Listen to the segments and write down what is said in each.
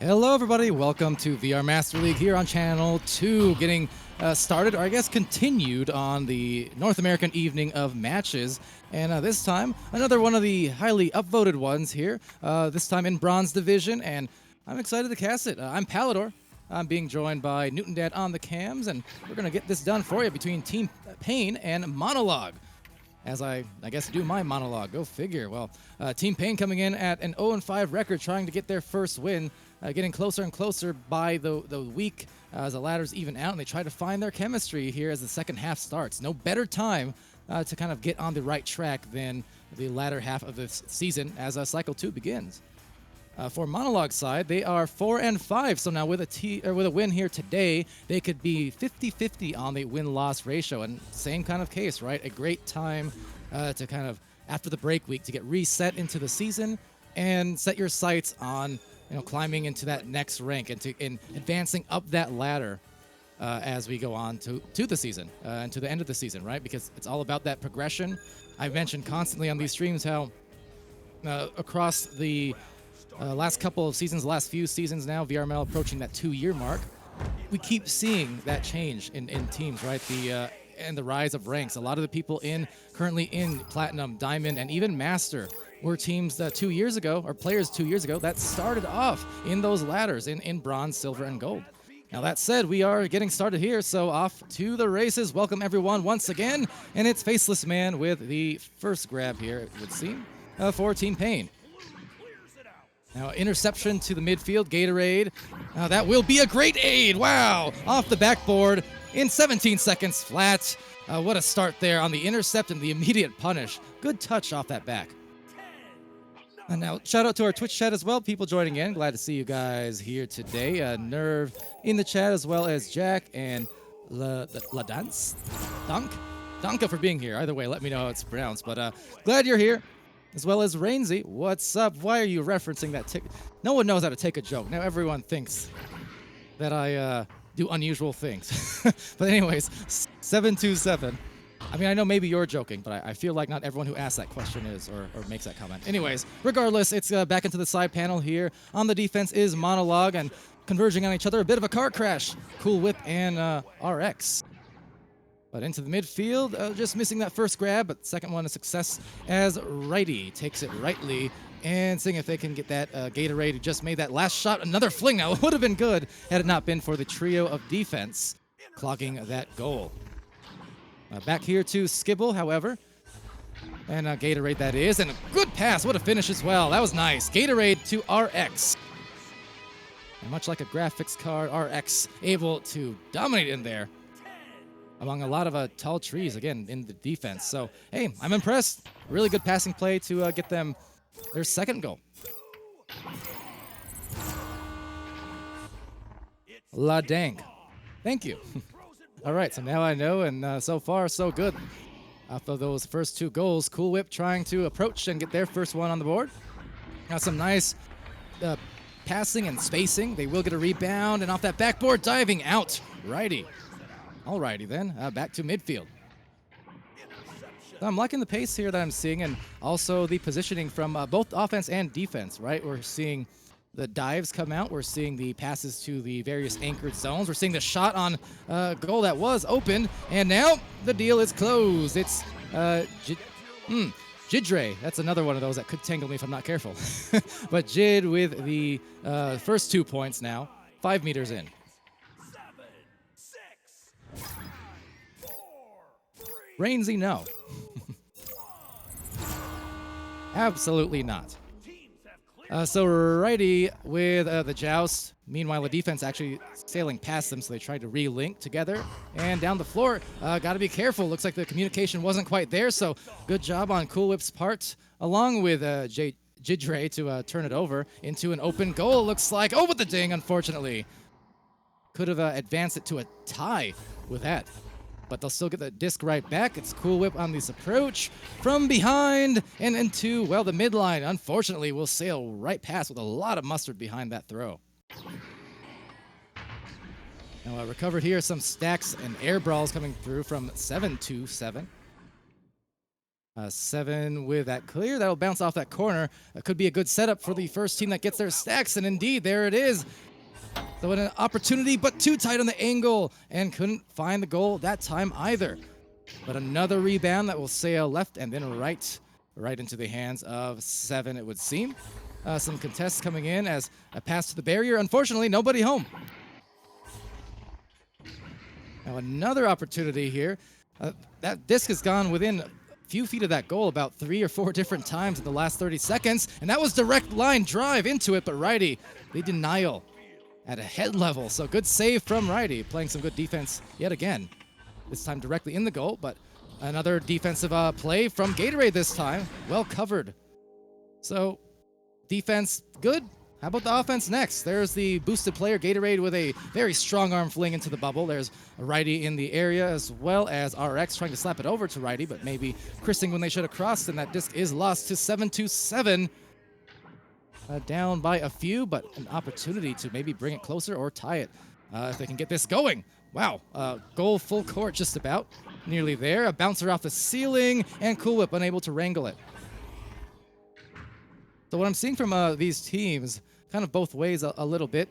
Hello everybody, welcome to VR Master League here on Channel 2, getting started, or I guess continued on the North American evening of matches. And this time, another one of the highly upvoted ones here, this time in Bronze Division, and I'm excited to cast it. I'm Palidore. I'm being joined by Newton Dad on the cams, and we're going to get this done for you between Team Pain and Monologue. As I guess, do my monologue. Go figure. Well, Team Pain coming in at an 0-5 record, trying to get their first win, getting closer and closer by the week as the ladders even out, and they try to find their chemistry here as the second half starts. No better time to kind of get on the right track than the latter half of this season as Cycle 2 begins. For Monologue side, they are 4-5, so now with a win here today, they could be 50-50 on the win-loss ratio, and same kind of case, right? A great time to kind of, after the break week, to get reset into the season and set your sights on, climbing into that next rank and advancing up that ladder as we go on to the season and to the end of the season, right? Because it's all about that progression. I've mentioned constantly on these streams how across the last couple of seasons, last few seasons now, VRML approaching that 2-year mark, we keep seeing that change in teams, right? And the rise of ranks. A lot of the people currently in Platinum, Diamond, and even Master were teams that 2 years ago, or players 2 years ago, that started off in those ladders in Bronze, Silver, and Gold. Now that said, we are getting started here, so off to the races. Welcome everyone once again, and it's Faceless Man with the first grab here, it would seem, for Team Pain. Now, interception to the midfield, Gatorade. That will be a great aid. Wow! Off the backboard in 17 seconds flat. What a start there on the intercept and the immediate punish. Good touch off that back. And now, shout out to our Twitch chat as well. People joining in. Glad to see you guys here today. Nerve in the chat, as well as Jack and La Dance. Danka for being here. Either way, let me know how it's pronounced. But glad you're here. As well as Rainsy. What's up? Why are you referencing that tick? No one knows how to take a joke. Now everyone thinks that I do unusual things. But anyways, 727. I mean, I know maybe you're joking, but I feel like not everyone who asks that question is or makes that comment. Anyways, regardless, it's back into the side panel here. On the defense is Monologue, and converging on each other, a bit of a car crash. Cool Whip and RX. But into the midfield, just missing that first grab, but second one a success as Righty takes it rightly and seeing if they can get that Gatorade who just made that last shot. Another fling now. It would have been good had it not been for the trio of defense clogging that goal. Back here to Skibble, however. And Gatorade that is, and a good pass. What a finish as well. That was nice. Gatorade to RX. And much like a graphics card, RX able to dominate in there among a lot of tall trees, again, in the defense. So, hey, I'm impressed. Really good passing play to get them their second goal. La Dank. Thank you. All right, so now I know, and so far, so good. After those first two goals, Cool Whip trying to approach and get their first one on the board. Got some nice passing and spacing. They will get a rebound, and off that backboard, diving out. Righty. Alrighty then, back to midfield. So I'm liking the pace here that I'm seeing, and also the positioning from both offense and defense, right? We're seeing the dives come out. We're seeing the passes to the various anchored zones. We're seeing the shot on goal that was opened, and now the deal is closed. It's Jidre. That's another one of those that could tangle me if I'm not careful. But Jid with the first 2 points now, 5 meters in. Rainsy, no. Absolutely not. So Righty with the joust. Meanwhile, the defense actually sailing past them, so they tried to re-link together. And down the floor, got to be careful. Looks like the communication wasn't quite there, so good job on Cool Whip's part, along with Jidre to turn it over into an open goal, looks like. Oh, with the ding, unfortunately. Could have advanced it to a tie with that. But they'll still get the disc right back. It's Cool Whip on this approach from behind and into, well, the midline. Unfortunately, will sail right past with a lot of mustard behind that throw. Now, recovered here, some stacks and air brawls coming through from 727. Seven with that clear. That'll bounce off that corner. Could be a good setup for the first team that gets their stacks, and indeed, there it is. So an opportunity, but too tight on the angle, and couldn't find the goal that time either. But another rebound that will sail left and then right into the hands of Seven, it would seem. Some contests coming in as a pass to the barrier. Unfortunately, nobody home. Now another opportunity here. That disc has gone within a few feet of that goal about 3 or 4 different times in the last 30 seconds, and that was direct line drive into it, but Righty, the denial at a head level. So good save from Righty, playing some good defense yet again. This time directly in the goal, but another defensive play from Gatorade this time. Well covered. So defense good. How about the offense next? There's the boosted player, Gatorade, with a very strong arm fling into the bubble. There's a Righty in the area, as well as RX trying to slap it over to Righty, but maybe Chrising when they should have crossed, and that disc is lost to 7-7. Down by a few, but an opportunity to maybe bring it closer or tie it if they can get this going. Wow, goal full court just about. Nearly there. A bouncer off the ceiling, and Cool Whip unable to wrangle it. So what I'm seeing from these teams, kind of both ways a little bit,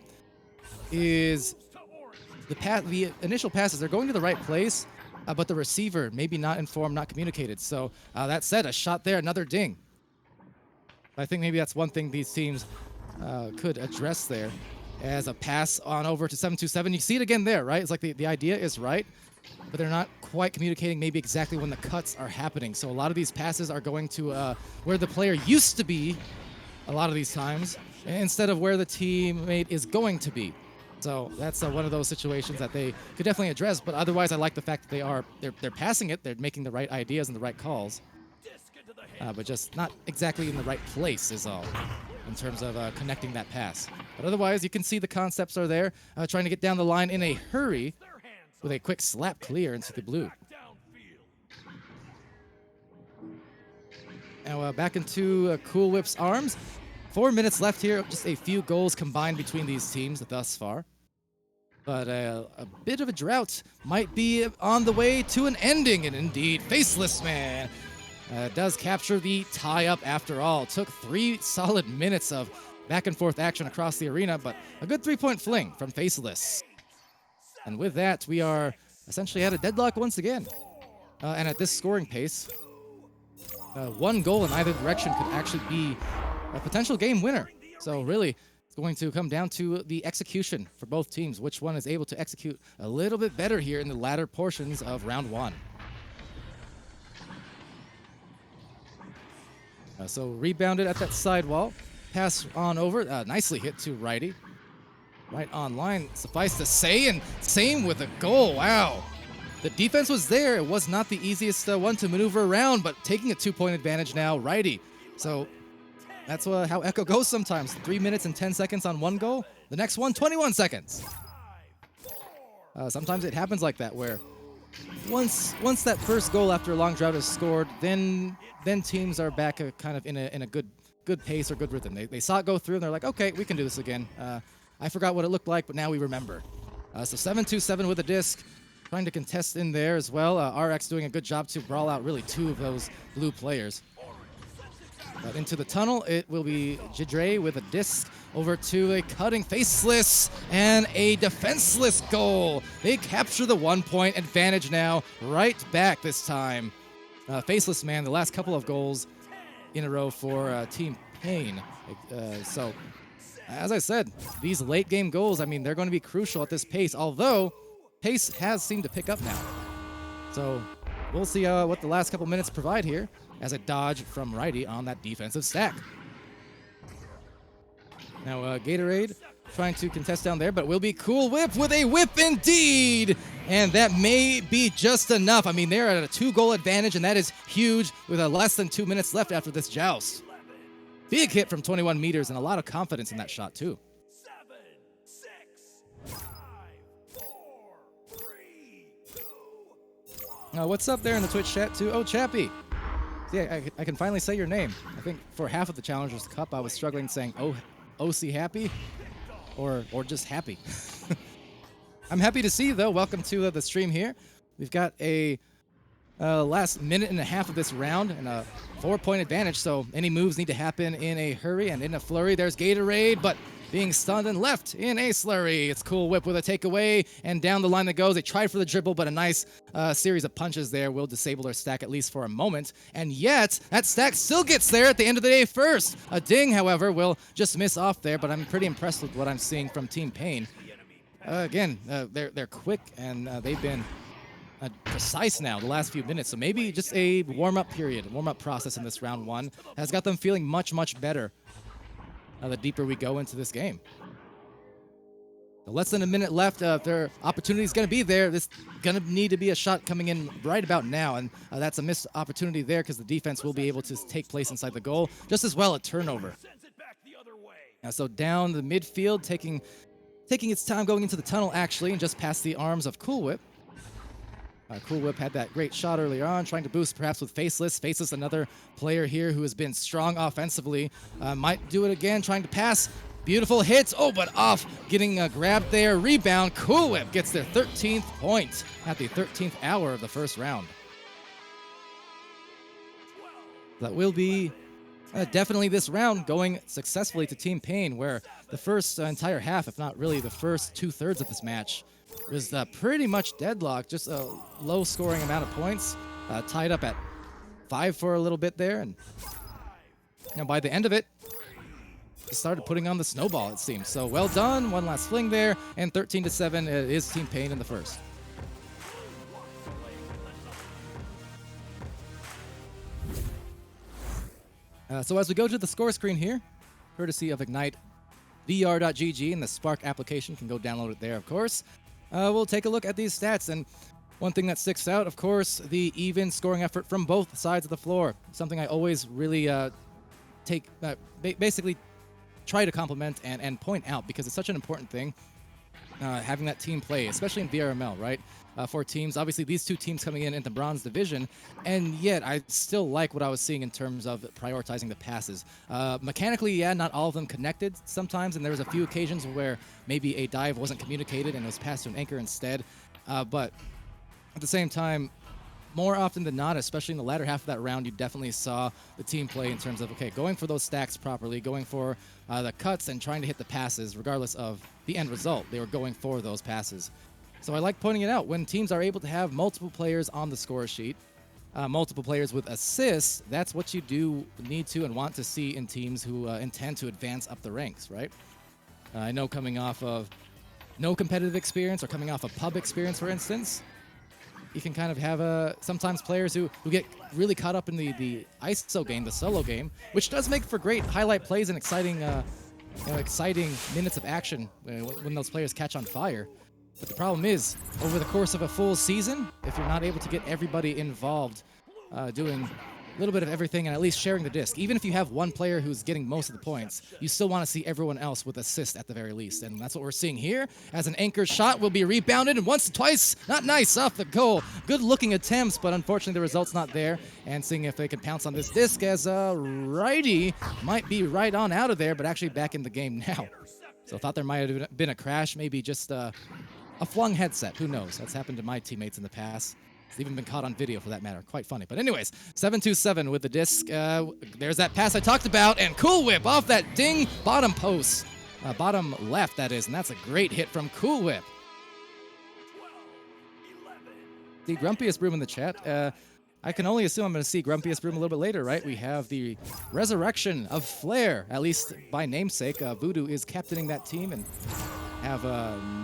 is the initial passes, they're going to the right place, but the receiver maybe not informed, not communicated. So that said, a shot there, another ding. I think maybe that's one thing these teams could address there, as a pass on over to 7-7. You see it again there, right? It's like the idea is right, but they're not quite communicating maybe exactly when the cuts are happening. So a lot of these passes are going to where the player used to be a lot of these times, instead of where the teammate is going to be. So that's one of those situations that they could definitely address, but otherwise I like the fact that they're passing it, they're making the right ideas and the right calls, but just not exactly in the right place is all, in terms of connecting that pass. But otherwise, you can see the concepts are there, trying to get down the line in a hurry with a quick slap clear into the blue. Now back into Cool Whip's arms. 4 minutes left here, just a few goals combined between these teams thus far. But a bit of a drought might be on the way to an ending, and indeed, Faceless Man does capture the tie-up after all. Took 3 solid minutes of back-and-forth action across the arena, but a good 3-point fling from Faceless. And with that, we are essentially at a deadlock once again. And at this scoring pace, 1 goal in either direction could actually be a potential game winner. So really, it's going to come down to the execution for both teams, which one is able to execute a little bit better here in the latter portions of round 1. So rebounded at that sidewall, pass on over, nicely hit to Righty. Right on line, suffice to say, and same with a goal, wow. The defense was there, it was not the easiest one to maneuver around, but taking a 2-point advantage now, Righty. So that's how Echo goes sometimes, 3 minutes and 10 seconds on 1 goal, the next one, 21 seconds. Sometimes it happens like that, where once that first goal after a long drought is scored, then teams are back kind of in a good pace or good rhythm. They saw it go through, and they're like, okay, we can do this again. I forgot what it looked like, but now we remember. So 7-7 with a disc, trying to contest in there as well. RX doing a good job to brawl out really 2 of those blue players. But into the tunnel, it will be Jidre with a disc over to a cutting Faceless and a defenseless goal. They capture the 1-point advantage now, right back this time. Faceless Man, the last couple of goals in a row for Team Pain. So, as I said, these late game goals, I mean, they're going to be crucial at this pace, although pace has seemed to pick up now. So we'll see what the last couple minutes provide here as a dodge from Righty on that defensive stack. Now Gatorade trying to contest down there, but will be Cool Whip with a whip indeed! And that may be just enough. I mean, they're at a 2-goal advantage, and that is huge with less than 2 minutes left after this joust. Big hit from 21 meters and a lot of confidence in that shot, too. 7, 6, 5, 4, 3, 2, 1. What's up there in the Twitch chat, too? Oh, Chappie. See, I can finally say your name. I think for half of the Challengers Cup, I was struggling saying, oh, OC Happy, or just Happy. I'm happy to see you, though. Welcome to the stream here. We've got a last minute and a half of this round and a 4-point advantage, so any moves need to happen in a hurry and in a flurry. There's Gatorade, but being stunned and left in a slurry. It's Cool Whip with a takeaway, and down the line that goes. They tried for the dribble, but a nice series of punches there will disable their stack at least for a moment. And yet, that stack still gets there at the end of the day first. A ding, however, will just miss off there, but I'm pretty impressed with what I'm seeing from Team Pain. Again, they're quick, and they've been precise now the last few minutes. So maybe just a warm-up period, a warm-up process in this round one has got them feeling much, much better the deeper we go into this game. So less than a minute left. Their opportunity is going to be there. This going to need to be a shot coming in right about now, and that's a missed opportunity there because the defense will be able to take place inside the goal. Just as well a turnover. So down the midfield, taking its time going into the tunnel actually, and just past the arms of Cool Whip. Cool Whip had that great shot earlier on, trying to boost perhaps with Faceless. Faceless, another player here who has been strong offensively. Might do it again, trying to pass. Beautiful hits. Oh, but off. Getting grabbed there. Rebound. Cool Whip gets their 13th point at the 13th hour of the first round. That will be definitely this round going successfully to Team Pain, where the first entire half, if not really the first 2/3 of this match, was pretty much deadlocked, just a low-scoring amount of points, tied up at 5 for a little bit there, and by the end of it, it started putting on the snowball, it seems. So well done, one last fling there, and 13-7 is Team Pain in the first. So as we go to the score screen here, courtesy of Ignite, VR.gg, and the Spark application, can go download it there, of course. We'll take a look at these stats, and one thing that sticks out, of course, the even scoring effort from both sides of the floor. Something I always really basically try to compliment and point out, because it's such an important thing, having that team play, especially in VRML, right? For teams, obviously these two teams coming in the bronze division, and yet I still like what I was seeing in terms of prioritizing the passes. Mechanically, yeah, not all of them connected sometimes, and there was a few occasions where maybe a dive wasn't communicated and it was passed to an anchor instead. But at the same time, more often than not, especially in the latter half of that round, you definitely saw the team play in terms of, okay, going for those stacks properly, going for the cuts and trying to hit the passes regardless of the end result. They were going for those passes. So I like pointing it out. When teams are able to have multiple players on the score sheet, multiple players with assists, that's what you do need to and want to see in teams who intend to advance up the ranks, right? I know coming off of no competitive experience or coming off a pub experience, for instance, you can kind of have sometimes players who get really caught up in the ISO game, the solo game, which does make for great highlight plays and exciting minutes of action when those players catch on fire. But the problem is, over the course of a full season, if you're not able to get everybody involved doing a little bit of everything and at least sharing the disc, even if you have one player who's getting most of the points, you still want to see everyone else with assists at the very least. And that's what we're seeing here, as an anchor shot will be rebounded, and once, twice, not nice, off the goal. Good-looking attempts, but unfortunately the result's not there. And seeing if they can pounce on this disc, as righty might be right on out of there, but actually back in the game now. So thought there might have been a crash, maybe just a flung headset. Who knows? That's happened to my teammates in the past. It's even been caught on video, for that matter. Quite funny. But anyways, 7-2-7 with the disc. There's that pass I talked about, and Cool Whip off that ding bottom post. Bottom left, that is, and that's a great hit from Cool Whip. The Grumpiest Broom in the chat. I can only assume I'm going to see Grumpiest Broom a little bit later, right? We have the resurrection of Flair, at least by namesake. Voodoo is captaining that team, and have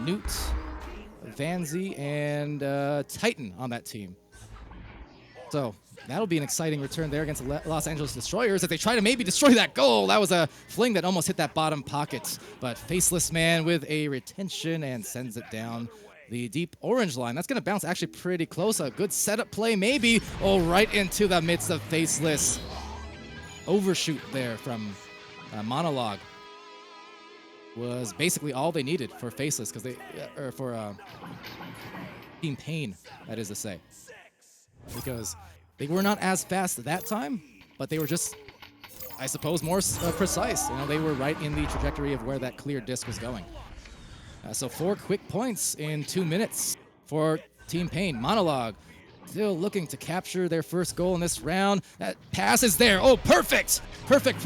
Newt, Vanzy, and Titan on that team. So that'll be an exciting return there against the Los Angeles Destroyers as they try to maybe destroy that goal. That was a fling that almost hit that bottom pocket, but Faceless Man with a retention and sends it down the deep orange line. That's going to bounce actually pretty close. A good setup play maybe. Oh, right into the midst of Faceless. Overshoot there from Monologue was basically all they needed for Faceless, because they, or for Team Pain, that is to say, because they were not as fast that time, but they were just, I suppose, more precise. You know, they were right in the trajectory of where that clear disc was going. So 4 quick points in 2 minutes for Team Pain. Monologue Still looking to capture their first goal in this round. That pass is there. Oh, perfect. Perfect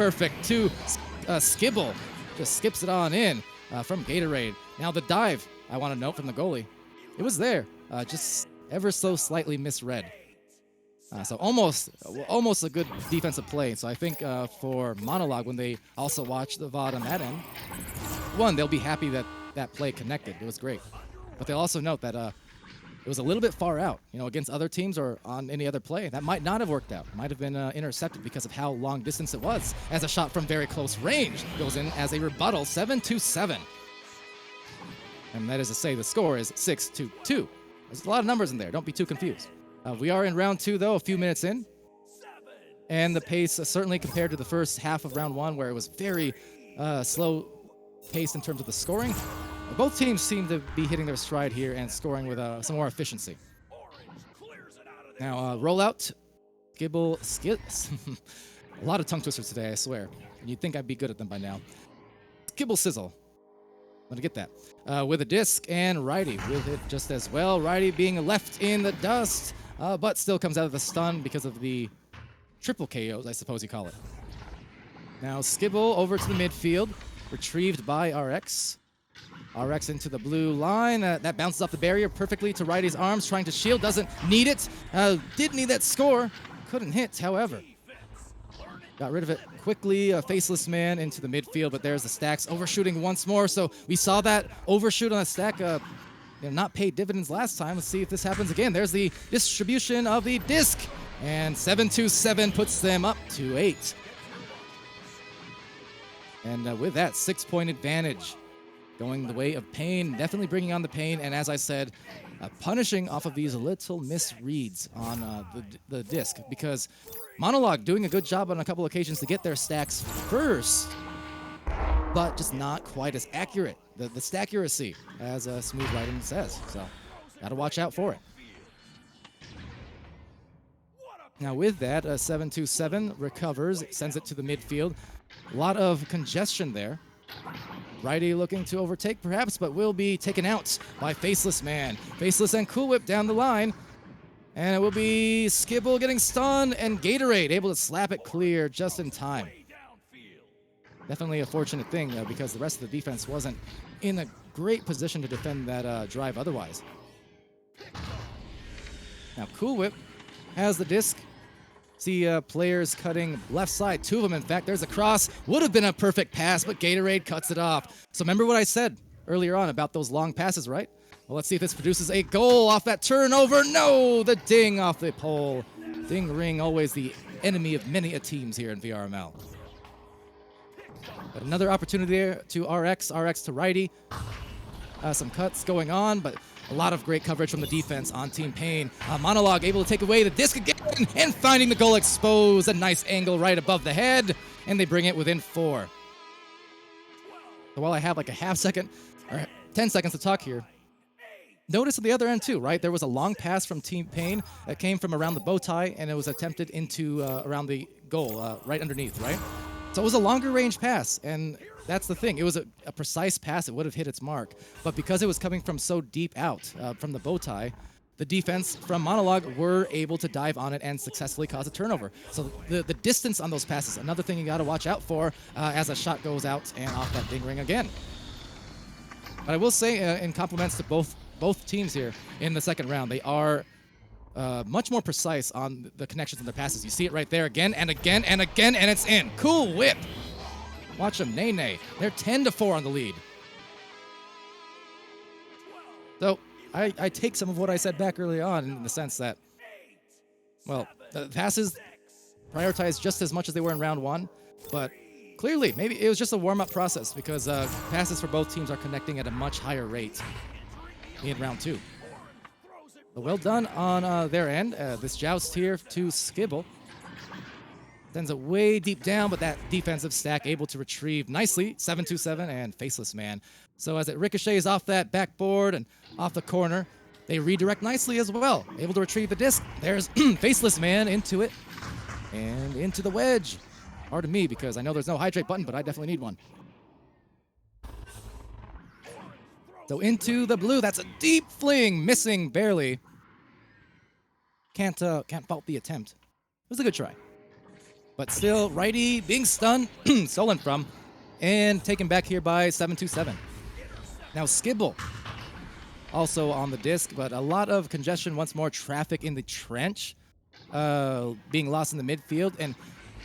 to Skibble. Just skips it on in from Gatorade. Now the dive, I want to note from the goalie. It was there, just ever so slightly misread. So almost a good defensive play. So I think for Monologue, when they also watch the VOD on that end, one, they'll be happy that that play connected. It was great. But they'll also note that it was a little bit far out, against other teams or on any other play. That might not have worked out. Might have been intercepted because of how long distance it was, as a shot from very close range goes in as a rebuttal, 7-7. And that is to say the score is 6-2. There's a lot of numbers in there. Don't be too confused. We are in round 2, though, a few minutes in. And the pace, certainly compared to the first half of round 1, where it was very slow paced in terms of the scoring. Both teams seem to be hitting their stride here and scoring with some more efficiency. Now, rollout. Skibble. A lot of tongue twisters today, I swear. And you'd think I'd be good at them by now. Skibble Sizzle. I'm gonna get that. With a disc, and Righty with it just as well. Righty being left in the dust, but still comes out of the stun because of the triple KOs, I suppose you call it. Now, Skibble over to the midfield. Retrieved by RX. RX into the blue line. That bounces off the barrier perfectly to Righty's arms, trying to shield. Doesn't need it. Did need that score. Couldn't hit, however. Got rid of it quickly. Faceless Man into the midfield, but there's the stacks overshooting once more. So we saw that overshoot on a stack not pay dividends last time. Let's see if this happens again. There's the distribution of the disc. And 7-7 puts them up to 8. And with that, 6-point advantage. Going the way of Pain, definitely bringing on the Pain, and as I said, punishing off of these little misreads on the disc, because Monologue doing a good job on a couple occasions to get their stacks first, but just not quite as accurate. The stackuracy, as Smooth Writing says, so gotta watch out for it. Now with that, 7-7 recovers, sends it to the midfield. A lot of congestion there. Righty looking to overtake perhaps, but will be taken out by Faceless Man. Faceless and Cool Whip down the line. And it will be Skibble getting stunned, and Gatorade able to slap it clear just in time. Definitely a fortunate thing because the rest of the defense wasn't in a great position to defend that drive otherwise. Now Cool Whip has the disc. See players cutting left side, 2 of them in fact. There's a cross, would have been a perfect pass, but Gatorade cuts it off. So remember what I said earlier on about those long passes, right? Well, let's see if this produces a goal off that turnover. No, the ding off the pole. Ding ring, always the enemy of many teams here in VRML. But another opportunity there to RX to Righty. Some cuts going on, but a lot of great coverage from the defense on Team Pain. Monologue able to take away the disc again and finding the goal exposed. A nice angle right above the head, and they bring it within 4. So while I have like a half second or 10 seconds to talk here, notice at the other end too, right? There was a long pass from Team Pain that came from around the bow tie, and it was attempted into around the goal, right underneath, right? So it was a longer range pass, and that's the thing. It was a precise pass. It would have hit its mark. But because it was coming from so deep out from the bow tie, the defense from Monologue were able to dive on it and successfully cause a turnover. So the distance on those passes, another thing you got to watch out for as a shot goes out and off that ding ring again. But I will say, in compliments to both teams here in the second round, they are much more precise on the connections in their passes. You see it right there again and again and again, and it's in. Cool Whip. Watch them, nay. They're 10-4 on the lead. So I take some of what I said back early on in the sense that, well, the passes prioritized just as much as they were in round 1, but clearly maybe it was just a warm-up process because passes for both teams are connecting at a much higher rate in round 2. So well done on their end. This joust here to Skibble. Sends it way deep down, but that defensive stack able to retrieve nicely. 7-7 and Faceless Man. So as it ricochets off that backboard and off the corner, they redirect nicely as well. Able to retrieve the disc. There's Faceless Man into it and into the wedge. Pardon me, because I know there's no hydrate button, but I definitely need one. So into the blue. That's a deep fling, missing barely. Can't fault the attempt. It was a good try. But still, righty being stunned, stolen from, and taken back here by 727. Now Skibble also on the disc, but a lot of congestion once more, traffic in the trench, being lost in the midfield. And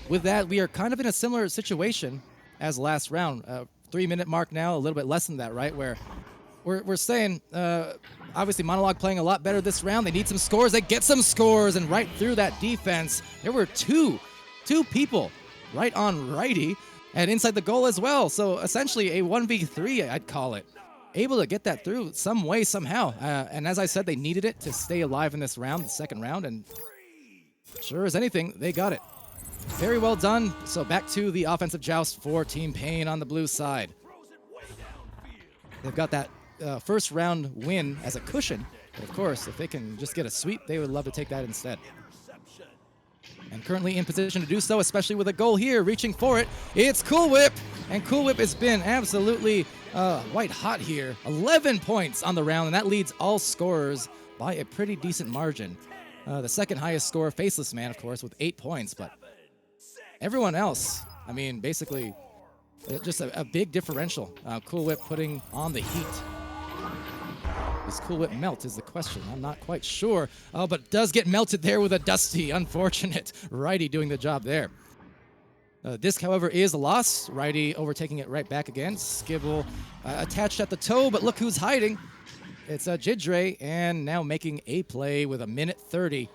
with that, we are kind of in a similar situation as last round. 3-minute mark now, a little bit less than that, right? Where we're saying, obviously, Monologue playing a lot better this round. They need some scores. They get some scores, and right through that defense, there were two people right on righty and inside the goal as well. So essentially a 1v3, I'd call it. Able to get that through some way, somehow. And as I said, they needed it to stay alive in this round, the second round, and sure as anything, they got it. Very well done. So back to the offensive joust for Team Pain on the blue side. They've got that first round win as a cushion. But of course, if they can just get a sweep, they would love to take that instead. And currently in position to do so, especially with a goal here, reaching for it. It's Cool Whip, and Cool Whip has been absolutely white hot here. 11 points on the round, and that leads all scorers by a pretty decent margin. The second highest scorer, Faceless Man, of course, with 8 points, but everyone else, I mean, basically, just a big differential. Cool Whip putting on the heat. Does Cool Whip melt is the question. I'm not quite sure, but does get melted there with a Dusty. Unfortunate. Righty doing the job there. Disc, however, is a loss. Righty overtaking it right back again. Skibble attached at the toe, but look who's hiding. It's Jidre, and now making a play with 1:30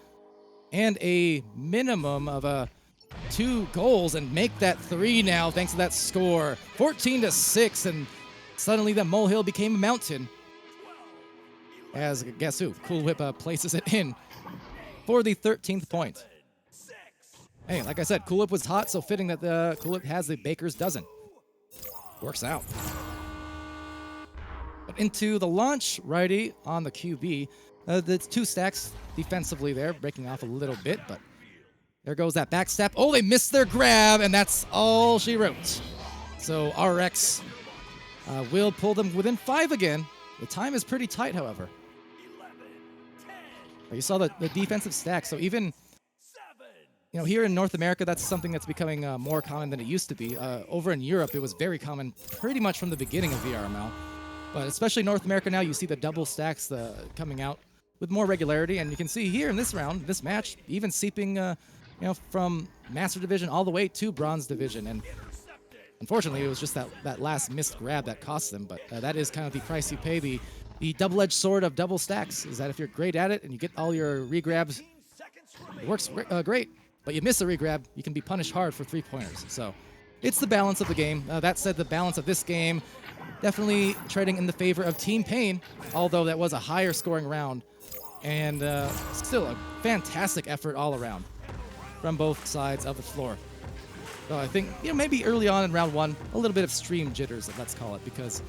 and a minimum of 2 goals, and make that 3 now thanks to that score. 14-6, and suddenly the molehill became a mountain. As, guess who? Cool Whip places it in for the 13th point. Hey, like I said, Cool Whip was hot, so fitting that the Cool Whip has the Baker's dozen. Works out. But into the launch, righty on the QB. The 2 stacks defensively there, breaking off a little bit, but there goes that back step. Oh, they missed their grab, and that's all she wrote. So RX will pull them within 5 again. The time is pretty tight, however. You saw the defensive stack, so even here in North America, that's something that's becoming more common than it used to be. Over in Europe, it was very common pretty much from the beginning of VRML. But especially North America now, you see the double stacks coming out with more regularity, and you can see here in this round, this match, even seeping from Master Division all the way to Bronze Division. And unfortunately, it was just that last missed grab that cost them, but that is kind of the price you pay. The double-edged sword of double stacks is that if you're great at it and you get all your regrabs, it works great. But you miss a regrab, you can be punished hard for 3-pointers. So it's the balance of the game. That said, the balance of this game definitely treading in the favor of Team Pain, although that was a higher scoring round. And still a fantastic effort all around from both sides of the floor. So I think, maybe early on in round 1, a little bit of stream jitters, let's call it, because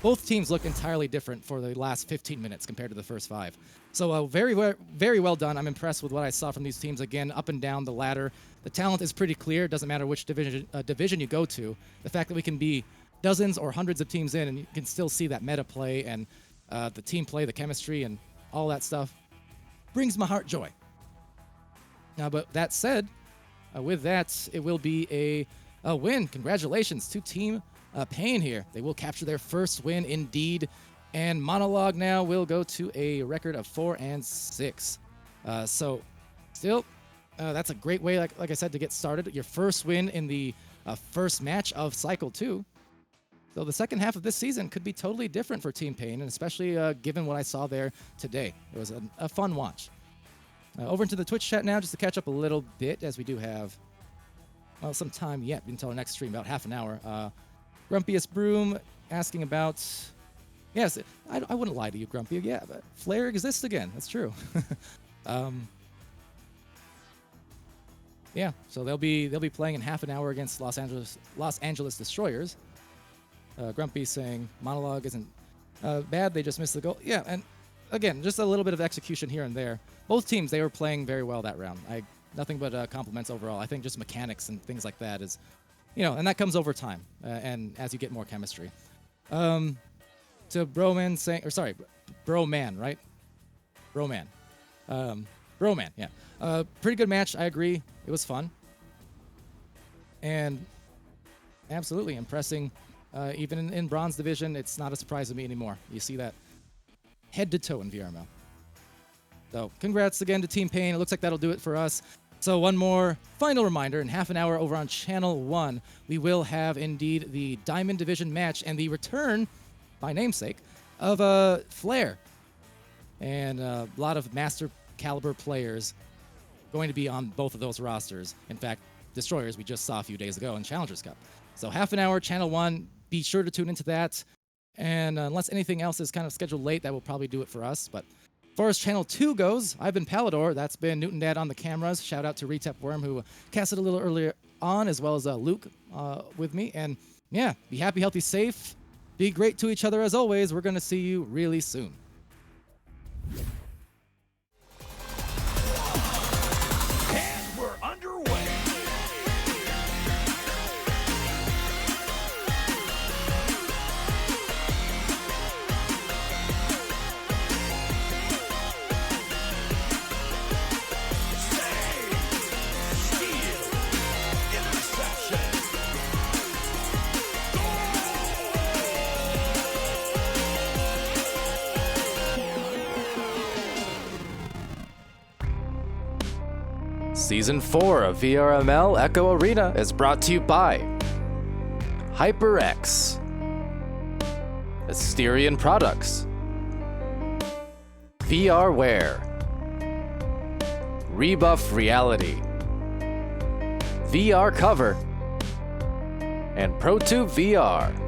both teams look entirely different for the last 15 minutes compared to the first 5. So very well done. I'm impressed with what I saw from these teams. Again, up and down the ladder. The talent is pretty clear. It doesn't matter which division you go to. The fact that we can be dozens or hundreds of teams in and you can still see that meta play and the team play, the chemistry, and all that stuff brings my heart joy. But that said, with that, it will be a win. Congratulations to Team Pain here. They will capture their first win indeed. And Monologue now will go to a record of 4-6. So still, that's a great way, like I said, to get started. Your first win in the first match of Cycle 2. So the second half of this season could be totally different for Team Pain, and especially given what I saw there today. It was a fun watch. Over into the Twitch chat now, just to catch up a little bit, as we do have, some time yet until our next stream, about half an hour. Grumpiest Broom asking about... Yes, I wouldn't lie to you, Grumpy. Yeah, but Flare exists again. That's true. Yeah, so they'll be playing in half an hour against Los Angeles Destroyers. Grumpy saying Monologue isn't bad. They just missed the goal. Yeah, and again, just a little bit of execution here and there. Both teams, they were playing very well that round. Nothing but compliments overall. I think just mechanics and things like that is, and that comes over time and as you get more chemistry. To Broman saying, or sorry, Broman, right? Broman. Broman, yeah. Pretty good match, I agree. It was fun. And absolutely impressing. Even in Bronze Division, it's not a surprise to me anymore. You see that head to toe in VRML. So congrats again to Team Pain. It looks like that'll do it for us. So one more final reminder, in half an hour over on Channel 1, we will have indeed the Diamond Division match and the return, by namesake, of Flair. And a lot of master caliber players going to be on both of those rosters. In fact, Destroyers we just saw a few days ago in Challengers Cup. So half an hour, Channel 1, be sure to tune into that. And unless anything else is kind of scheduled late, that will probably do it for us. But as far as Channel 2 goes, I've been Palidore. That's been Newton Dad on the cameras. Shout out to Retep Worm, who casted a little earlier on, as well as Luke with me. And yeah, be happy, healthy, safe. Be great to each other as always. We're going to see you really soon. And we're underway. Season 4 of VRML Echo Arena is brought to you by HyperX, Asterion Products, VRware, Rebuff Reality, VR Cover, and ProTube VR.